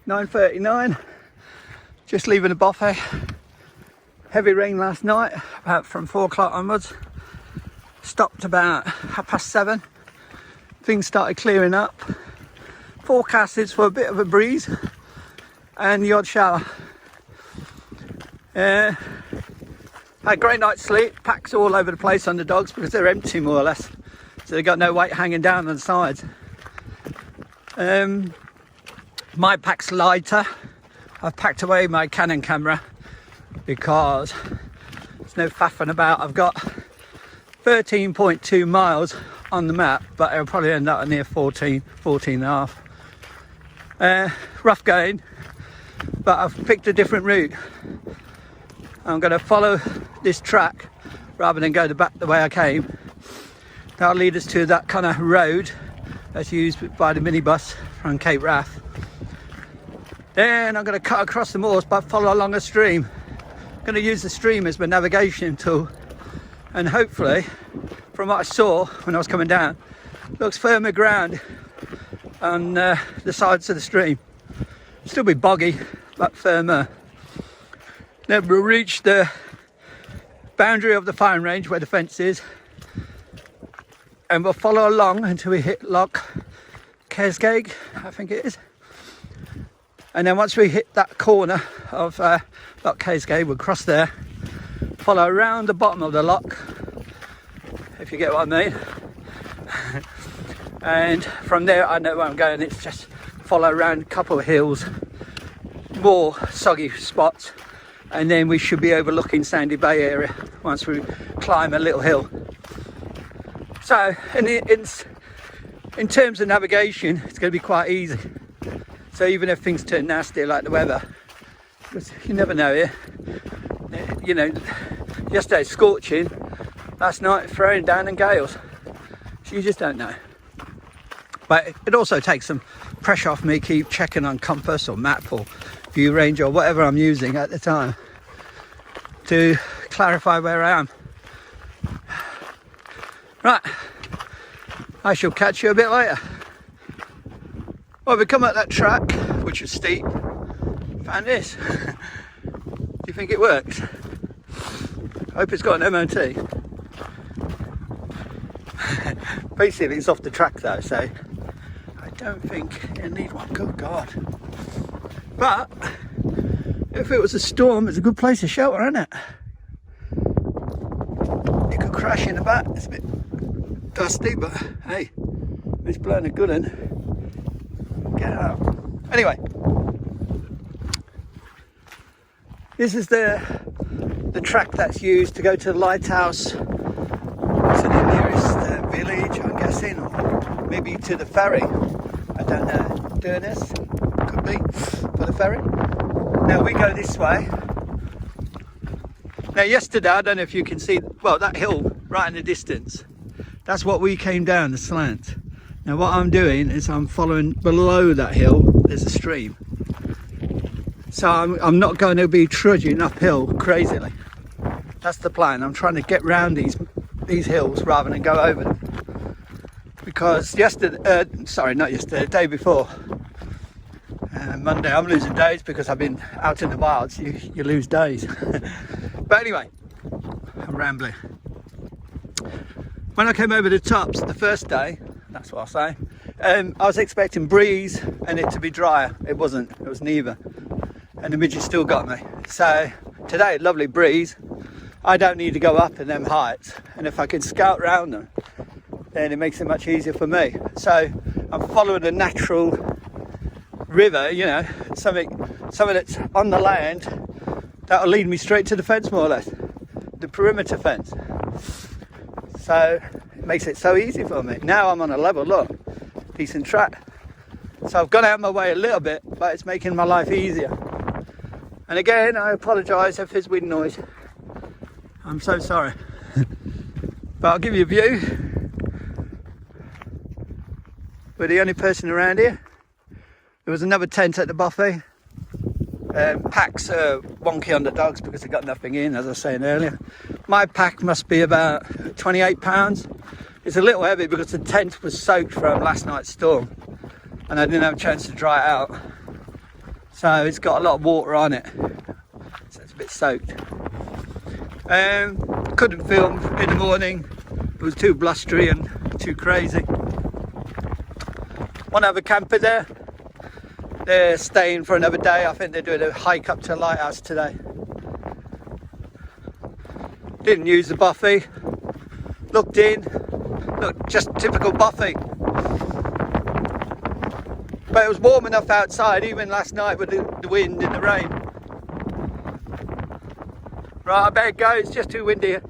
9:39. Just leaving the Bothy. Heavy rain last night, about from 4 o'clock onwards. Stopped about 7:30. Things started clearing up. Forecasted for a bit of a breeze and the odd shower. Had a great night's sleep. Packs all over the place on the dogs because they're empty more or less, so they've got no weight hanging down on the sides. My pack's lighter. I've packed away my Canon camera because there's no faffing about. I've got 13.2 miles on the map, but it'll probably end up near 14 and a half. Rough going, but I've picked a different route. I'm going to follow this track rather than go the way I came. That'll lead us to that kind of road that's used by the minibus from Cape Wrath. Then I'm going to cut across the moors but follow along a stream. I'm going to use the stream as my navigation tool, and hopefully, from what I saw when I was coming down, looks firmer ground on the sides of the stream. Still be boggy, but firmer. Then we'll reach the boundary of the firing range where the fence is, and we'll follow along until we hit Loch Kearvaig, I think it is. And then once we hit that corner of Loch Kearvaig, we'll cross there, follow around the bottom of the loch, if you get what I mean. And from there I know where I'm going. It's just follow around a couple of hills, more soggy spots, and then we should be overlooking Sandy Bay area once we climb a little hill. So in terms of navigation, it's going to be quite easy. So even if things turn nasty like the weather, because you never know here, you know, yesterday scorching, last night throwing down in gales, so you just don't know. But it also takes some pressure off me, keep checking on compass or map or view range or whatever I'm using at the time to clarify where I am. Right, I shall catch you a bit later. Well, we come up that track, which is steep, found this. Do you think it works? Hope it's got an MOT. Basically it's off the track though, so I don't think it'll need one. Good God. But if it was a storm, it's a good place to shelter, isn't it? It could crash in the back. It's a bit dusty, but hey, it's blowing a good one. Get out. Anyway, this is the track that's used to go to the lighthouse, to the nearest village, I'm guessing, or maybe to the ferry. I don't know. Doing this could be for the ferry. Now we go this way. Now yesterday, I don't know if you can see, well, that hill right in the distance, that's what we came down, the slant. Now what I'm doing is I'm following below that hill, there's a stream. So I'm not going to be trudging uphill crazily. That's the plan. I'm trying to get round these hills rather than go over them. Because yesterday, sorry, not yesterday, the day before, Monday, I'm losing days because I've been out in the wilds. You lose days. But anyway, I'm rambling. When I came over the tops the first day, that's what I'll say, I was expecting breeze and it to be drier. It wasn't. It was neither. And the midges still got me. So today, lovely breeze. I don't need to go up in them heights, and if I can scout round them, then it makes it much easier for me. So I'm following a natural river, you know, something that's on the land that'll lead me straight to the fence, more or less, the perimeter fence. So it makes it so easy for me. Now I'm on a level, look, decent track. So I've gone out of my way a little bit, but it's making my life easier. And again, I apologise if there's wind noise. I'm so sorry. But I'll give you a view. We're the only person around here. There was another tent at the Bothy. Packs are wonky on the dogs because they've got nothing in, as I was saying earlier. My pack must be about 28 pounds. It's a little heavy because the tent was soaked from last night's storm and I didn't have a chance to dry it out. so it's got a lot of water on it, so it's a bit soaked. Couldn't film in the morning, it was too blustery and too crazy. One other camper there, they're staying for another day. I think they're doing a hike up to the lighthouse today. Didn't use the Bothy. Looked in, look, just typical Bothy. But it was warm enough outside, even last night with the wind and the rain. Right, I better go, it's just too windy here.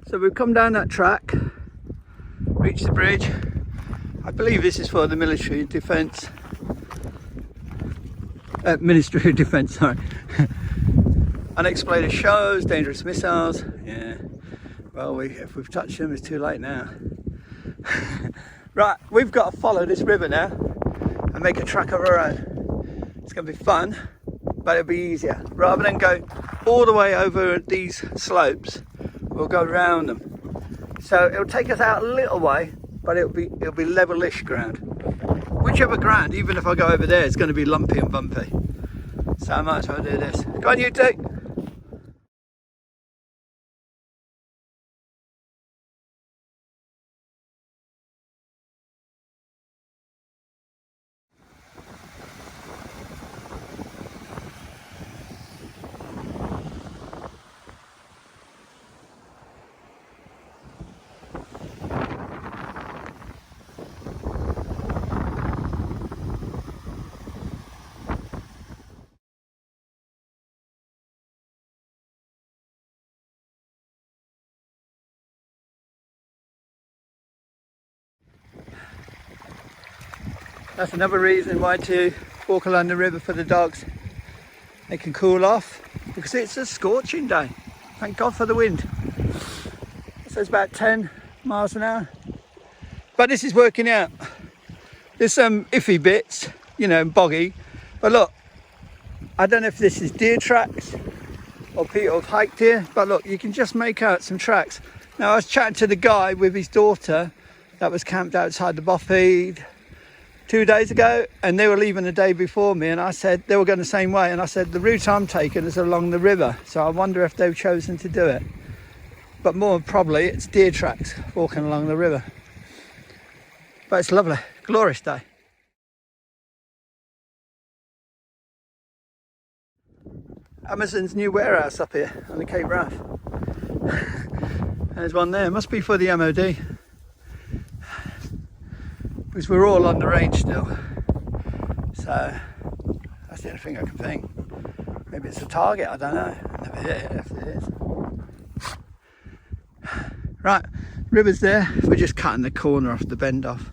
So we've come down that track, reached the bridge. I believe this is for the military defence. Ministry of Defence, sorry. Unexploded shows, dangerous missiles. Yeah. Well, if we've touched them, it's too late now. Right, we've got to follow this river now and make a track of our own. It's going to be fun, but it'll be easier. Rather than go all the way over these slopes, we'll go around them. So it'll take us out a little way, but it'll be levelish ground. Whichever ground, even if I go over there, it's going to be lumpy and bumpy. So I might as well do this. Go on, you two. That's another reason why to walk along the river for the dogs. They can cool off because it's a scorching day. Thank God for the wind. So it's about 10 miles an hour. But this is working out. There's some iffy bits, you know, boggy. But look, I don't know if this is deer tracks or people have hiked here, but look, you can just make out some tracks. Now I was chatting to the guy with his daughter that was camped outside the Bothy 2 days ago, and they were leaving the day before me, and I said they were going the same way, and I said the route I'm taking is along the river, so I wonder if they've chosen to do it. But more probably it's deer tracks walking along the river. But it's lovely, glorious day. Amazon's new warehouse up here on the Cape Wrath. There's one there, must be for the MOD. Because we're all on the range still, so that's the only thing I can think. Maybe it's a target, I don't know. I never hit it if it is. Right, river's there. We're just cutting the corner off the bend off.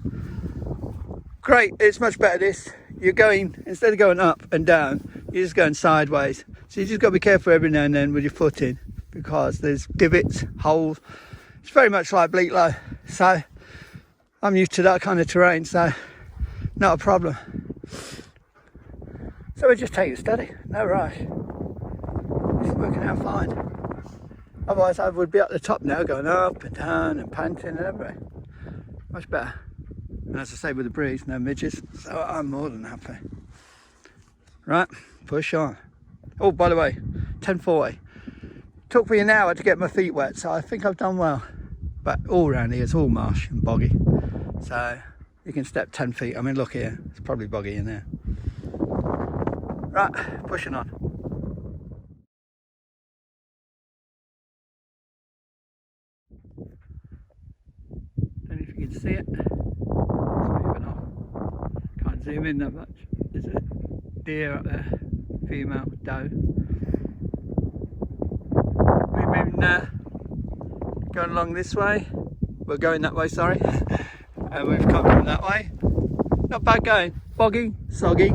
Great, it's much better this. You're going, instead of going up and down, you're just going sideways. So you just got to be careful every now and then with your footing because there's divots, holes. It's very much like Bleak Low. So I'm used to that kind of terrain, so not a problem. So we're just taking it steady, no rush. It's working out fine. Otherwise I would be at the top now, going up and down and panting and everything. Much better. And as I say, with the breeze, no midges, so I'm more than happy. Right, push on. Oh, by the way, 10:40. Took me an hour to get my feet wet, so I think I've done well. But all around here, it's all marsh and boggy. So you can step 10 feet. I mean, look here, it's probably boggy in there. Right, pushing on. Don't know if you can see it. It's moving off. Can't zoom in that much. There's a deer up there, female doe. We're moving going along this way. We're going that way, sorry. And we've come from that way. Not bad going. Boggy, soggy,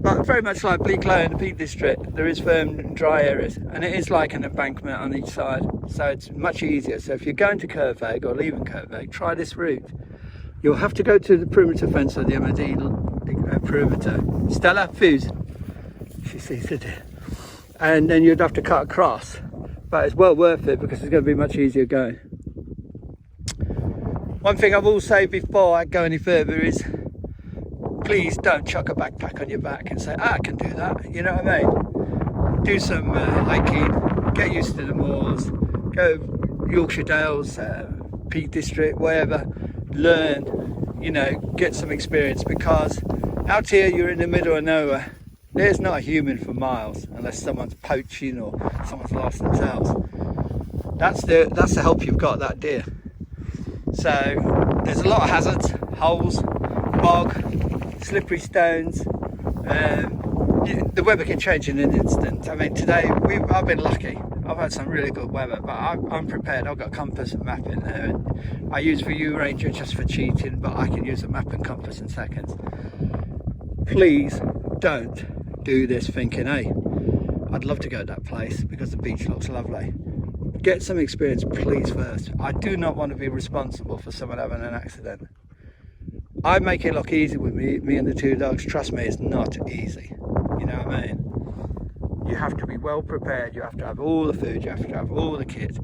But very much like Bleak Low in the Peak District, there is firm and dry areas, and it is like an embankment on each side, so it's much easier. So if you're going to Kearvaig or leaving Kearvaig, try this route. You'll have to go to the perimeter fence of the MOD perimeter. Stella, fuse. She sees it. And then you'd have to cut across, but it's well worth it because it's going to be much easier going. One thing I will say before I go any further is, please don't chuck a backpack on your back and say, I can do that, you know what I mean? Do some hiking, get used to the moors, go Yorkshire Dales, Peak District, wherever, learn, you know, get some experience, because out here you're in the middle of nowhere. There's not a human for miles unless someone's poaching or someone's lost themselves. That's the help you've got that deer. So there's a lot of hazards, holes, bog, slippery stones. The weather can change in an instant. I mean, today I've been lucky. I've had some really good weather, but I'm prepared. I've got compass and map in there, and I use View Ranger just for cheating, but I can use a map and compass in seconds. Please don't do this thinking, hey, I'd love to go to that place because the beach looks lovely. Get some experience, please, first. I do not want to be responsible for someone having an accident. I make it look easy with me and the two dogs. Trust me, it's not easy. You know what I mean? You have to be well prepared. You have to have all the food. You have to have all the kit.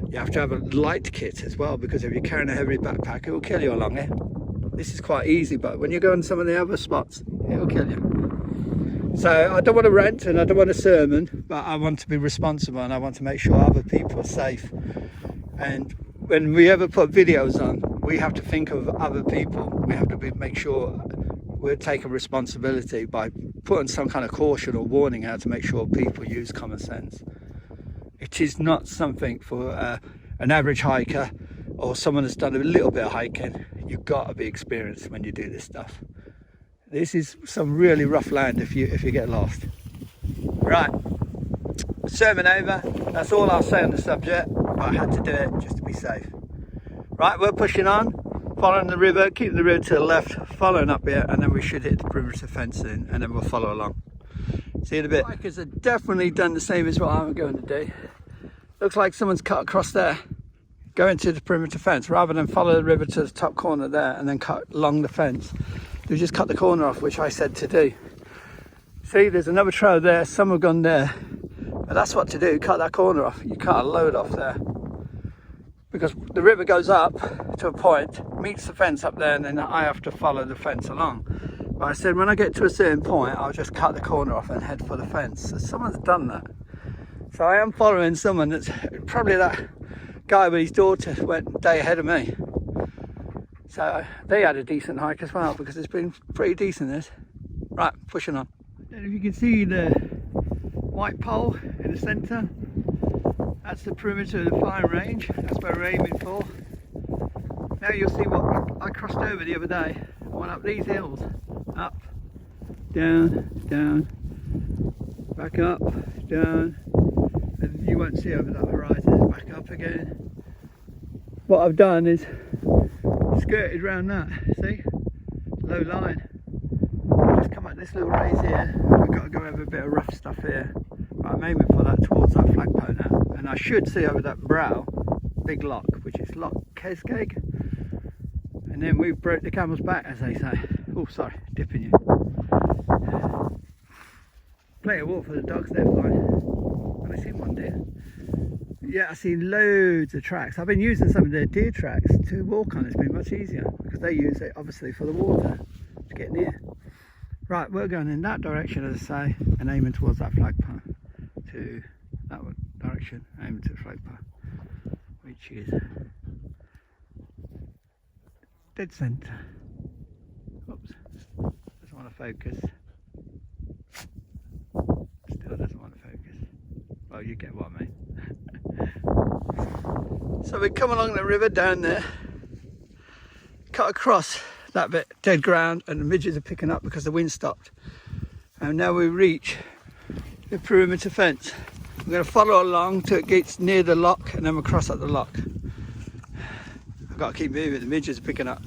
You have to have a light kit as well, because if you're carrying a heavy backpack, it will kill you along here. This is quite easy, but when you go on some of the other spots, it will kill you. So I don't want to rant and I don't want a sermon, but I want to be responsible and I want to make sure other people are safe. And when we ever put videos on, we have to think of other people. We have to make sure we're taking responsibility by putting some kind of caution or warning out to make sure people use common sense. It is not something for an average hiker or someone that's done a little bit of hiking. You've got to be experienced when you do this stuff. This is some really rough land if you get lost. Right, sermon over. That's all I'll say on the subject, but I had to do it just to be safe. Right, we're pushing on, following the river, keeping the river to the left, following up here, and then we should hit the perimeter fencing, and then we'll follow along. See you in a bit. Bikers have definitely done the same as what I'm going to do. Looks like someone's cut across there, going to the perimeter fence, rather than follow the river to the top corner there and then cut along the fence. They just cut the corner off, which I said to do. See, there's another trail there, some have gone there. But that's what to do, cut that corner off. You cut a load off there. Because the river goes up to a point, meets the fence up there, and then I have to follow the fence along. But I said when I get to a certain point, I'll just cut the corner off and head for the fence. So someone's done that. So I am following someone that's probably that guy with his daughter went a day ahead of me. So they had a decent hike as well, because it's been pretty decent this. Right, pushing on. I don't know if you can see the white pole in the centre. That's the perimeter of the firing range. That's where we're aiming for. Now you'll see what I crossed over the other day. I went up these hills. Up, down, down, back up, down. And you won't see over that horizon. Back up again. What I've done is skirted around that, see? Low line. Just come up this little raise here. We've got to go over a bit of rough stuff here. But I'm aiming for that towards that flagpole now. And I should see over that brow, big lock, which is Loch Kearvaig. And then we've broke the camel's back, as they say. Oh, sorry, dipping you. Plenty of water for the dogs, they're fine. Have I seen one deer? Yeah, I've seen loads of tracks. I've been using some of their deer tracks to walk on. It's been much easier because they use it obviously for the water to get near. Right, we're going in that direction, as I say, and aiming towards that flagpole. To that direction, aiming to the flagpole, which is dead centre. Oops, doesn't want to focus. Still doesn't want to focus. Well, you get what I mean. So we come along the river down there, cut across that bit dead ground, and the midges are picking up because the wind stopped. And now we reach the perimeter fence. We're going to follow along till it gets near the lock, and then we'll cross up the lock. I've got to keep moving, the midges are picking up.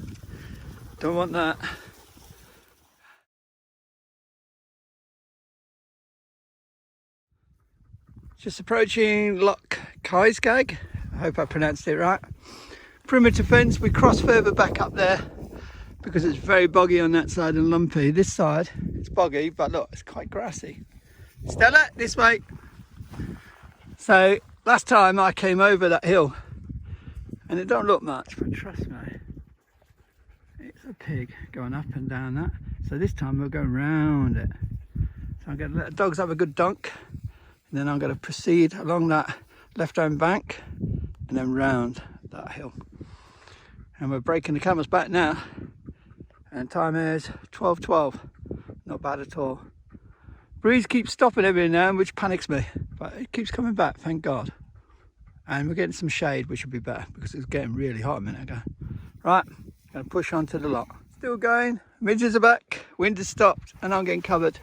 Don't want that. Just approaching Loch Kearvaig. I hope I pronounced it right. Perimeter fence. We cross further back up there because it's very boggy on that side and lumpy. This side it's boggy, but look, it's quite grassy. Stella, this way. So last time I came over that hill, and it don't look much, but trust me, it's a pig going up and down that. So this time we're going round it. So I'm going to let the dogs have a good dunk, and then I'm going to proceed along that left-hand bank and then round that hill. And we're breaking the camel's back now, and time is 12:12. Not bad at all. Breeze keeps stopping every now and then, which panics me, but it keeps coming back, thank God. And we're getting some shade, which will be better because it was getting really hot a minute ago. Right, gonna push on to the lot. Still going, midges are back, wind has stopped, and I'm getting covered.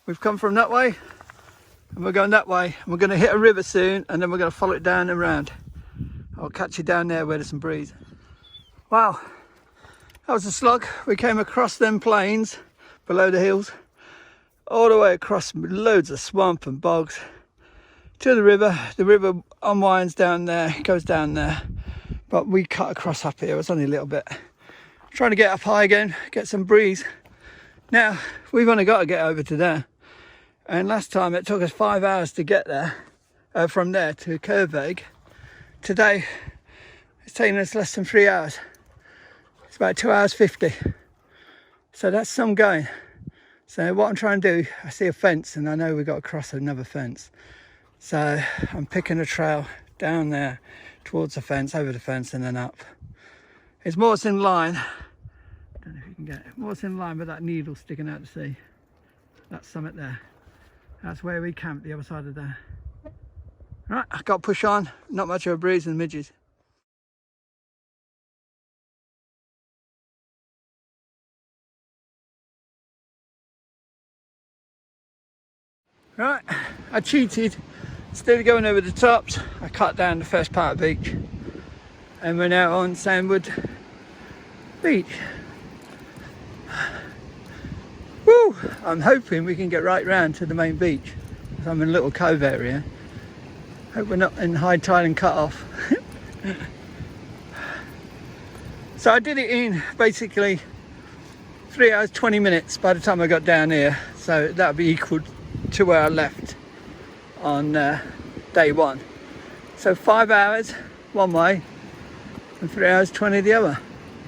We've come from that way, and we're going that way, and we're gonna hit a river soon, and then we're gonna follow it down and round. I'll catch you down there where there's some breeze. Wow, that was a slog. We came across them plains below the hills, all the way across loads of swamp and bogs to the river. The river unwinds down there, goes down there, but we cut across up here. It was only a little bit. Trying to get up high again, get some breeze. Now we've only got to get over to there, and last time it took us 5 hours to get there, from there to Kearvaig. Today it's taking us less than 3 hours. It's about 2 hours 50, so that's some going. So what I'm trying to do, I see a fence and I know we've got to cross another fence. So I'm picking a trail down there towards the fence, over the fence and then up. It's more in line, I don't know if you can get it, more in line with that needle sticking out to sea. That summit there. That's where we camped, the other side of there. Right, I've got to push on, not much of a breeze in the midges. Right, I cheated. Instead of going over the tops, I cut down the first part of the beach. And we're now on Sandwood Beach. Woo! I'm hoping we can get right round to the main beach. I'm in a little cove area. Hope we're not in high tide and cut off. So I did it in basically 3 hours 20 minutes by the time I got down here. So that would be equal to where I left on day one. So 5 hours one way and 3 hours 20 the other.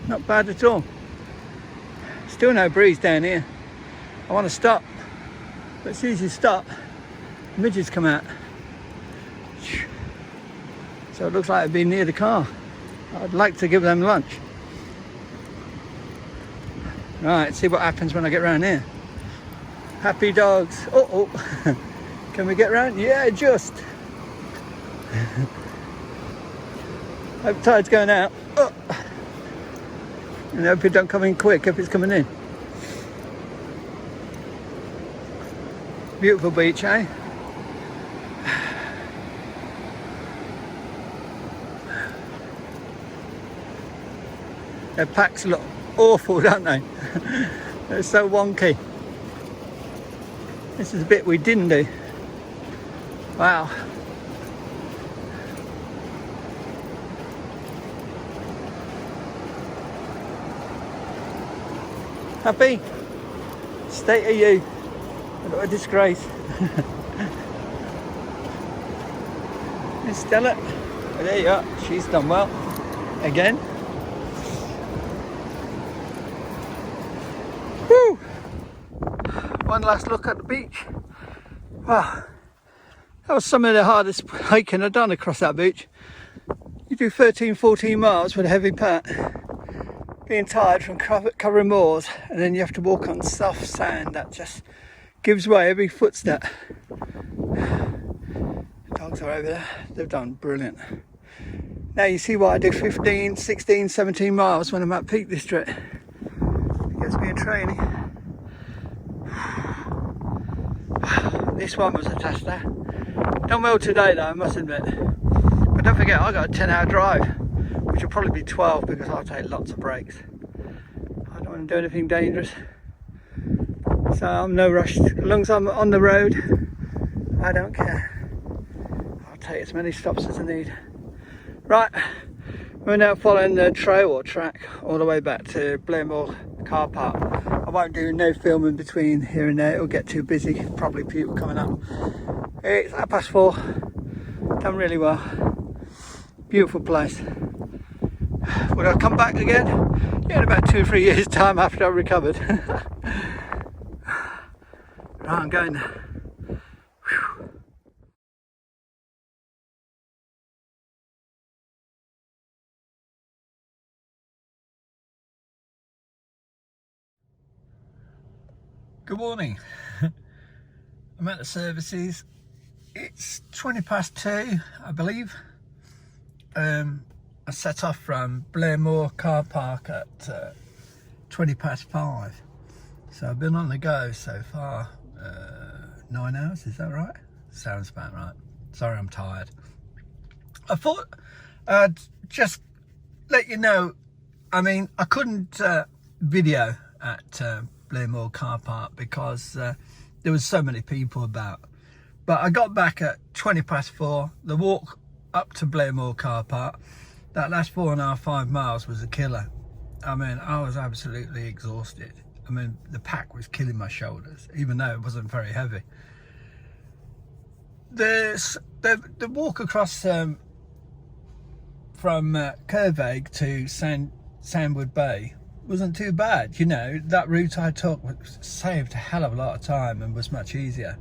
Not bad at all. Still no breeze down here. I want to stop, but as soon as you stop, midges come out. So it looks like it'd be near the car. I'd like to give them lunch. Right, see what happens when I get around here. Happy dogs. Oh, can we get round? Yeah, just. Hope tide's going out. Oh. And hope it don't come in quick if it's coming in. Beautiful beach, eh? Their packs look awful, don't they? They're so wonky. This is a bit we didn't do. Wow. Happy? State of you. What a disgrace. Miss Stella. Oh, there you are. She's done well. Again. Woo! One last look at the beach. Wow. That was some of the hardest hiking I've done across that beach. You do 13, 14 miles with a heavy pack, being tired from covering moors, and then you have to walk on soft sand that just gives way every footstep. The dogs are over there. They've done brilliant. Now you see why I do 15, 16, 17 miles when I'm at Peak District. It gets me in training. This one was a tester. Done well today though, I must admit. But don't forget, I got a 10-hour drive, which will probably be 12 because I'll take lots of breaks. I don't want to do anything dangerous. So I'm no rush. As long as I'm on the road, I don't care. take as many stops as I need. Right, we're now following the trail or track all the way back to Blairmore Car Park. I won't do no filming between here and there, it'll get too busy, probably people coming up. It's 4:30, done really well. Beautiful place. Would I come back again? Yeah, in about 2 or 3 years time after I've recovered. Right, I'm going now. Whew. Good morning. I'm at the services. It's 2:20, I believe. I set off from Blairmore Car Park at 5:20. So I've been on the go so far 9 hours, is that right? Sounds about right. Sorry, I'm tired. I thought I'd just let you know, I mean, I couldn't video at Blairmore Car Park because there was so many people about. But I got back at 4:20. The walk up to Blairmore Car Park, that last 4.5 miles was a killer. I mean, I was absolutely exhausted. I mean, the pack was killing my shoulders, even though it wasn't very heavy. The walk across from Kearvaig to Sandwood Bay wasn't too bad. You know, that route I took saved a hell of a lot of time and was much easier.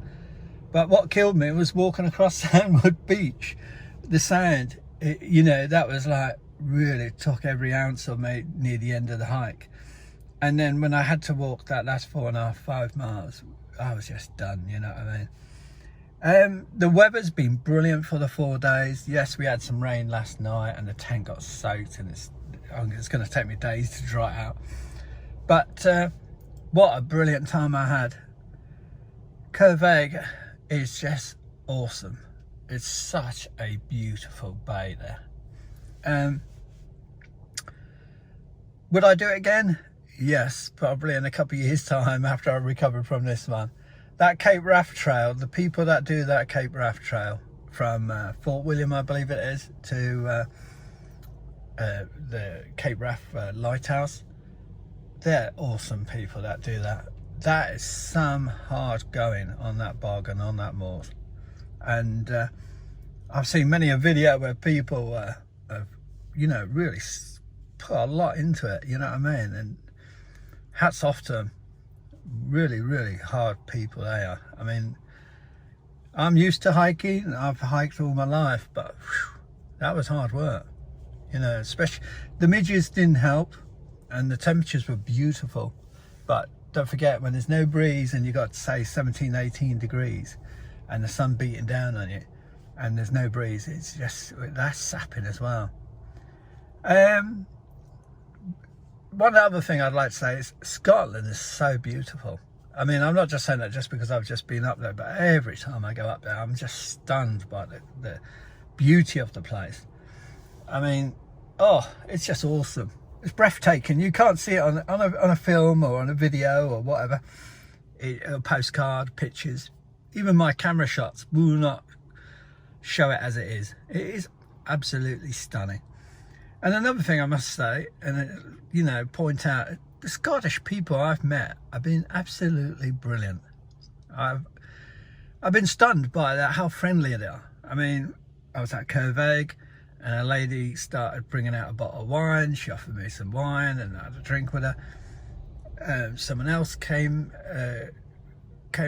But what killed me was walking across Sandwood Beach. The sand, you know, that was like, really took every ounce of me near the end of the hike. And then when I had to walk that last 4.5 miles, I was just done, you know what I mean? The weather's been brilliant for the 4 days. Yes, we had some rain last night and the tent got soaked and it's going to take me days to dry out. But what a brilliant time I had. Kearvaig is just awesome. It's such a beautiful bay there. Would I do it again? Yes, probably in a couple of years' time after I recovered from this one. That Cape Raft Trail, the people that do that Cape Raft Trail from Fort William, I believe it is, to the Cape Raft Lighthouse, they're awesome people that do that. That is some hard going on that bog and on that moor. And I've seen many a video where people have, you know, really put a lot into it, you know what I mean? And hats off to them. Really, really hard people they are. I mean, I'm used to hiking. I've hiked all my life, but whew, that was hard work. You know, especially the Midges didn't help and the temperatures were beautiful. But don't forget, when there's no breeze and you got, say, 17, 18 degrees and the sun beating down on you and there's no breeze, it's just, that's sapping as well. One other thing I'd like to say is Scotland is so beautiful. I mean, I'm not just saying that just because I've just been up there, but every time I go up there, I'm just stunned by the beauty of the place. I mean, oh, it's just awesome. It's breathtaking. You can't see it on a film or on a video or whatever, a postcard, pictures. Even my camera shots will not show it as it is. It is absolutely stunning. And another thing I must say, and you know, point out, the Scottish people I've met have been absolutely brilliant. I've been stunned by that, how friendly they are. I mean, I was at Kearvaig and a lady started bringing out a bottle of wine. She offered me some wine and I had a drink with her. Someone else came a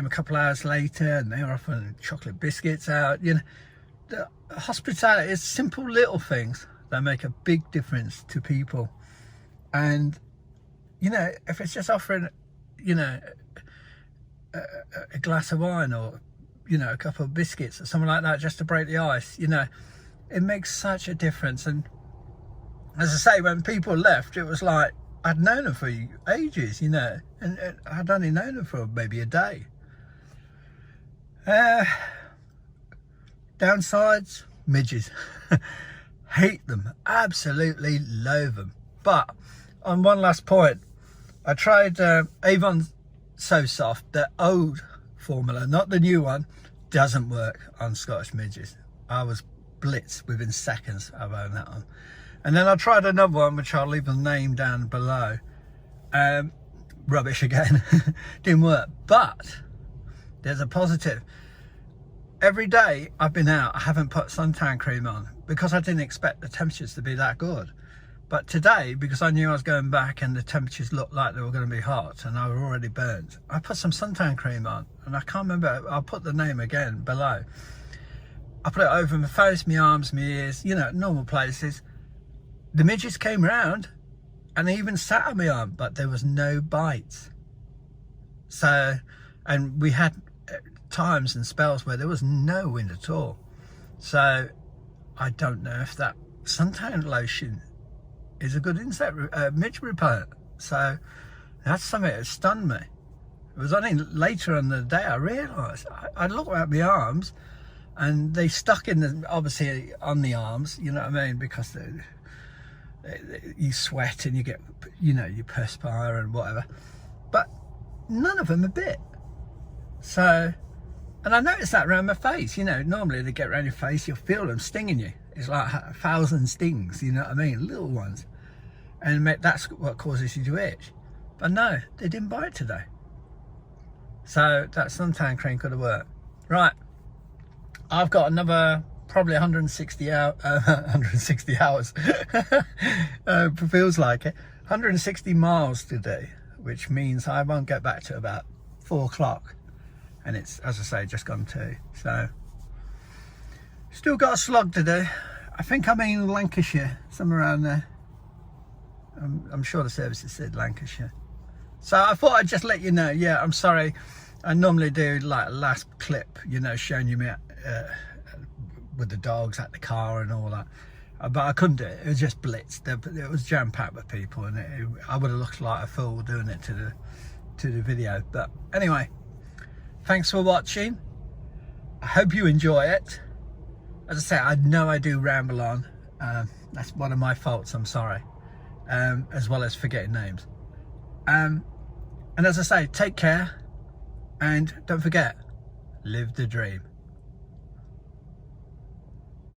couple hours later and they were offering chocolate biscuits out. You know, the hospitality is simple little things that make a big difference to people. And you know, if it's just offering, you know, a glass of wine or, you know, a couple of biscuits or something like that just to break the ice, you know, it makes such a difference. And as I say, when people left, it was like I'd known them for ages, you know, and I'd only known them for maybe a day. Downsides, midges. Hate them, absolutely loathe them. But on one last point, I tried Avon So Soft. The old formula, not the new one, doesn't work on Scottish midges. I was blitzed within seconds of owning that one. And then I tried another one, which I'll leave the name down below. Rubbish again. Didn't work. But there's a positive. Every day I've been out, I haven't put suntan cream on because I didn't expect the temperatures to be that good. But today, because I knew I was going back and the temperatures looked like they were going to be hot and I was already burnt, I put some suntan cream on, and I can't remember, I'll put the name again below. I put it over my face, my arms, my ears, you know, normal places. The midges came round and they even sat on my arm, but there was no bites. So, and we had times and spells where there was no wind at all. So I don't know if that suntan lotion is a good insect midge repellent. So that's something that stunned me. It was only later in the day I realised. I looked at my arms and they stuck in the, obviously on the arms, you know what I mean, because you sweat and you get, you know, you perspire and whatever, but none of them a bit. So, and I noticed that around my face, you know, normally they get around your face, you'll feel them stinging you. It's like 1,000 stings, you know what I mean, little ones. And that's what causes you to itch. But no, they didn't bite today. So that suntan cream could have worked. Right, I've got another probably 160 hours, feels like it, 160 miles today, which means I won't get back to about 4 o'clock. And it's, as I say, just gone 2. So still got a slog to do. I think I'm in Lancashire, somewhere around there. I'm sure the services said Lancashire. So I thought I'd just let you know. Yeah, I'm sorry. I normally do like a last clip, you know, showing you me with the dogs at the car and all that. But I couldn't do it. It was just blitzed. It was jam-packed with people, and I would have looked like a fool doing it to the video. But anyway, thanks for watching. I hope you enjoy it. As I say, I know I do ramble on. That's one of my faults, I'm sorry. As well as forgetting names. And as I say, take care. And don't forget, live the dream.